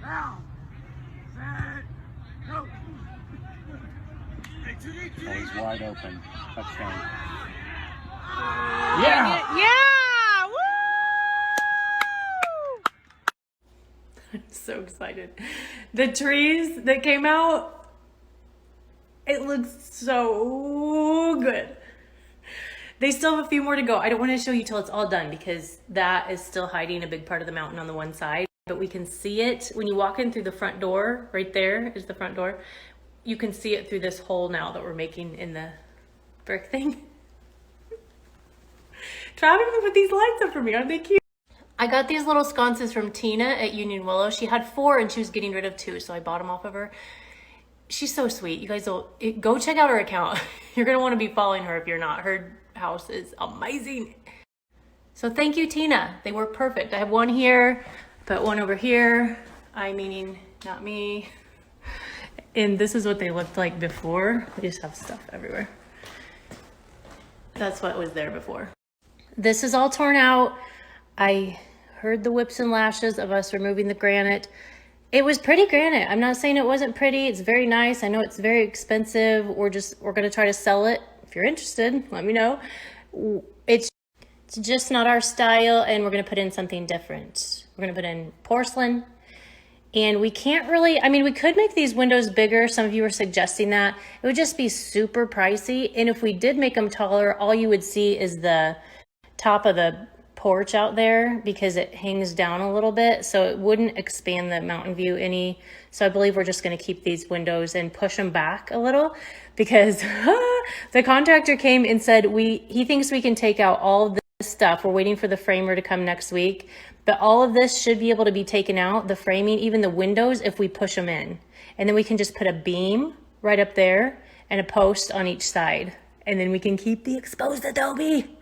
Oh, he's wide open. Touchdown. Yeah! Yeah! Woo! I'm so excited. The trees that came out, it looks so good. They still have a few more to go. I don't want to show you till it's all done because that is still hiding a big part of the mountain on the one side. But we can see it when you walk in through the front door. Right there is the front door. You can see it through this hole now that we're making in the brick thing. Travis put these lights up for me. Aren't they cute? I got these little sconces from Tina at Union Willow. She had 4 and she was getting rid of 2, so I bought them off of her. She's so sweet. You guys will go check out her account. You're gonna want to be following her if you're not. Her house is amazing. So thank you, Tina. They work perfect. I have one here, put one over here. I meaning not me. And this is what they looked like before. We just have stuff everywhere. That's what was there before. This is all torn out. I heard the whips and lashes of us removing the granite. It was pretty granite. I'm not saying it wasn't pretty. It's very nice. I know it's very expensive. We're going to try to sell it. If you're interested, let me know. It's just not our style, and we're going to put in something different. We're going to put in porcelain. And we can't really, I mean, we could make these windows bigger. Some of you were suggesting that. It would just be super pricey. And if we did make them taller, all you would see is the top of the porch out there because it hangs down a little bit. So it wouldn't expand the mountain view any. So I believe we're just going to keep these windows and push them back a little because the contractor came and said he thinks we can take out all of this stuff. We're waiting for the framer to come next week. But all of this should be able to be taken out, the framing, even the windows, if we push them in. And then we can just put a beam right up there and a post on each side. And then we can keep the exposed adobe.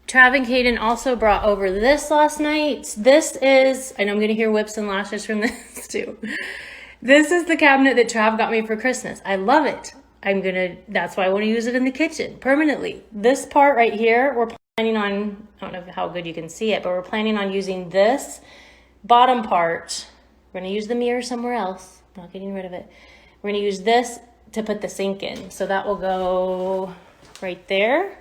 Trav and Caden also brought over this last night. This is, I know I'm going to hear whips and lashes from this too. This is the cabinet that Trav got me for Christmas. I love it. That's why I want to use it in the kitchen permanently. This part right here, we're planning on, I don't know how good you can see it, but we're planning on using this bottom part. We're going to use the mirror somewhere else. I'm not getting rid of it. We're going to use this to put the sink in. So that will go right there.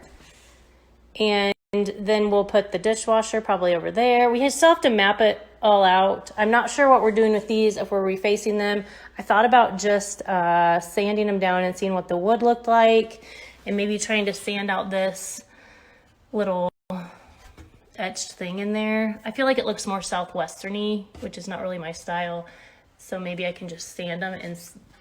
And then we'll put the dishwasher probably over there. We still have to map it all out. I'm not sure what we're doing with these, if we're refacing them. I thought about just sanding them down and seeing what the wood looked like and maybe trying to sand out this little etched thing in there. I feel like it looks more southwesterny, which is not really my style. So maybe I can just sand them and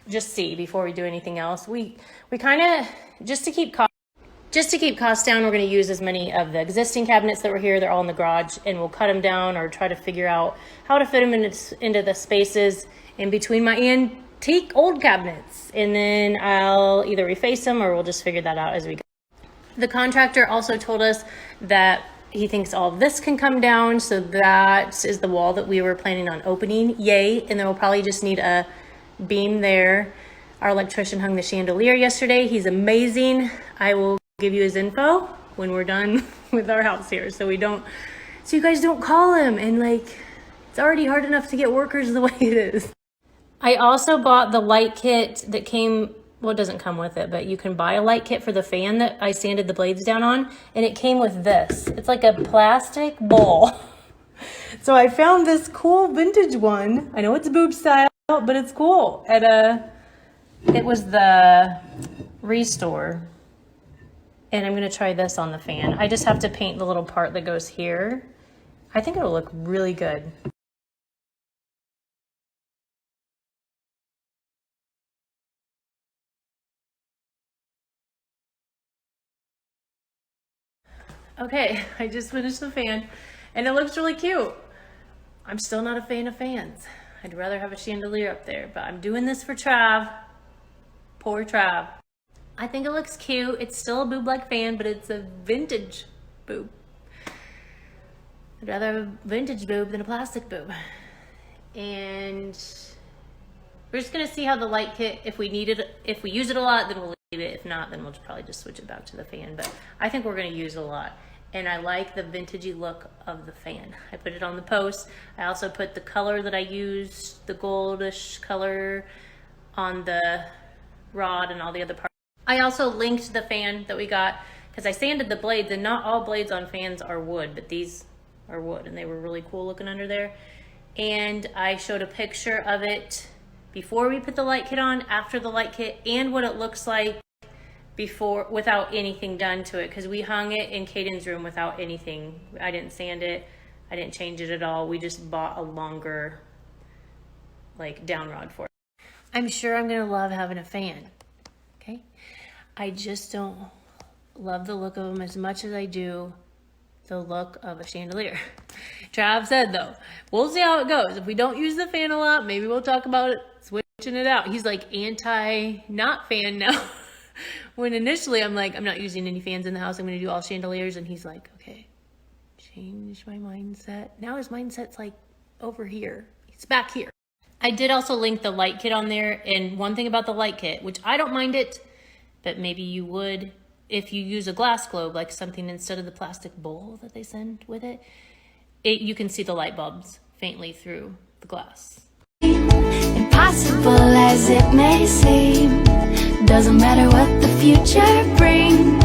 just see before we do anything else. We kind of, just to keep costs down, we're going to use as many of the existing cabinets that were here. They're all in the garage, and we'll cut them down or try to figure out how to fit them into the spaces in between my antique old cabinets. And then I'll either reface them or we'll just figure that out as we go. The contractor also told us that he thinks all of this can come down. So that is the wall that we were planning on opening. Yay. And then we'll probably just need a beam there. Our electrician hung the chandelier yesterday. He's amazing. I will give you his info when we're done with our house here. So you guys don't call him. And it's already hard enough to get workers the way it is. I also bought the light kit that came, well, it doesn't come with it, but you can buy a light kit for the fan that I sanded the blades down on, and it came with this. It's like a plastic bowl. So I found this cool vintage one. I know it's boob style, but it's cool. It was the Restore, and I'm gonna try this on the fan. I just have to paint the little part that goes here. I think it'll look really good. Okay, I just finished the fan and it looks really cute. I'm still not a fan of fans. I'd rather have a chandelier up there, but I'm doing this for Trav. Poor Trav. I think it looks cute. It's still a boob-like fan, but it's a vintage boob. I'd rather have a vintage boob than a plastic boob. And we're just gonna see how the light kit, if we use it a lot, then we'll leave it. If not, then we'll probably just switch it back to the fan. But I think we're gonna use it a lot. and I like the vintagey look of the fan. I put it on the post. I also put the color that I used, the goldish color, on the rod and all the other parts. I also linked the fan that we got because I sanded the blades, and not all blades on fans are wood, but these are wood, and they were really cool looking under there. And I showed a picture of it before we put the light kit on, after the light kit, and what it looks like before without anything done to it, because we hung it in Caden's room without anything. I didn't sand it, I didn't change it at all. We just bought a longer like down rod for it. I'm sure I'm gonna love having a fan, okay? I just don't love the look of them as much as I do the look of a chandelier. Trav said though, we'll see how it goes. If we don't use the fan a lot, maybe we'll talk about it, switching it out. He's like not fan now. When initially I'm like, I'm not using any fans in the house, I'm gonna do all chandeliers, and he's like, okay, change my mindset. Now his mindset's like over here. It's back here. I did also link the light kit on there, and one thing about the light kit, which I don't mind it, but maybe you would if you use a glass globe, like something instead of the plastic bowl that they send with it, you can see the light bulbs faintly through the glass. Impossible as it may seem, doesn't matter what the future brings.